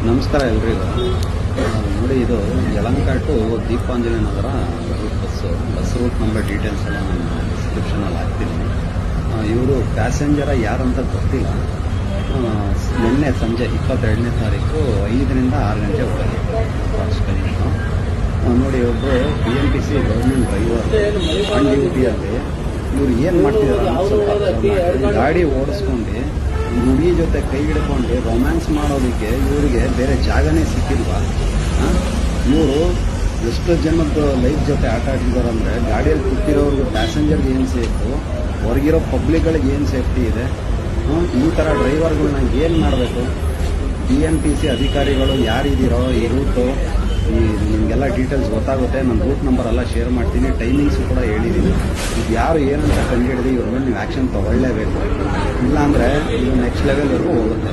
ನಮಸ್ಕಾರ ಎಲ್ರಿಗೂ. ನೋಡಿ, ಇದು Yelahanka to Deepanjali Nagar bus route number details ಎಲ್ಲ ನಾನು ಡಿಸ್ಕ್ರಿಪ್ಷನಲ್ಲಿ ಹಾಕ್ತೀನಿ. ಇವರು ಪ್ಯಾಸೆಂಜರ ಯಾರಂತ ಗೊತ್ತಿಲ್ಲ. ನಿನ್ನೆ ಸಂಜೆ 22ನೇ ತಾರೀಕು 5ರಿಂದ 6 ಗಂಟೆ ಒಳಗೆ ನೋಡಿ, ಒಬ್ಬರು BMTC ಗೌರ್ಮೆಂಟ್ ಡ್ರೈವರ್ ಆನ್ ಡ್ಯೂಟಿಯಲ್ಲಿ ಇವ್ರು ಏನು ಮಾಡ್ತಿದ್ದಾರೆ, ಗಾಡಿ ಓಡಿಸ್ಕೊಂಡು ಹುಡುಗಿ ಜೊತೆ ಕೈ ಹಿಡ್ಕೊಂಡು ರೊಮ್ಯಾನ್ಸ್ ಮಾಡೋದಕ್ಕೆ ಇವರಿಗೆ ಬೇರೆ ಜಾಗನೇ ಸಿಕ್ಕಿಲ್ವಾ? ಇವರು ಎಷ್ಟು ಜನದ ಲೈಫ್ ಜೊತೆ ಆಟ ಆಡಿದಾರಂದರೆ, ಗಾಡಿಯಲ್ಲಿ ಕೂತಿರೋರ್ಗು ಪ್ಯಾಸೆಂಜರ್ಗೆ ಏನು ಸೇಫು, ಹೊರಗಿರೋ ಪಬ್ಲಿಕ್ಗಳಿಗೆ ಏನು ಸೇಫ್ಟಿ ಇದೆ? ಈ ಥರ ಡ್ರೈವರ್ಗಳನ್ನ ಏನು ಮಾಡಬೇಕು? BMTC ಅಧಿಕಾರಿಗಳು ಯಾರಿದ್ದೀರೋ ಈ ರೂಟು, ನಿಮಗೆಲ್ಲ ಡೀಟೇಲ್ಸ್ ಗೊತ್ತಾಗುತ್ತೆ. ನನ್ನ ರೂಟ್ ನಂಬರ್ ಎಲ್ಲ ಶೇರ್ ಮಾಡ್ತೀನಿ, ಟೈಮಿಂಗ್ಸು ಕೂಡ ಹೇಳಿದ್ದೀನಿ. ಇದು ಯಾರು ಏನಂತ ಕಂಡುಹಿಡಿದು ಇವ್ರ ಮೇಲೆ ನೀವು ಆ್ಯಕ್ಷನ್ ತೊಗೊಳ್ಳೇಬೇಕು. ಇಲ್ಲಾಂದರೆ ಇದು ನೆಕ್ಸ್ಟ್ ಲೆವೆಲ್ವರೆಗೂ ಹೋಗುತ್ತೆ.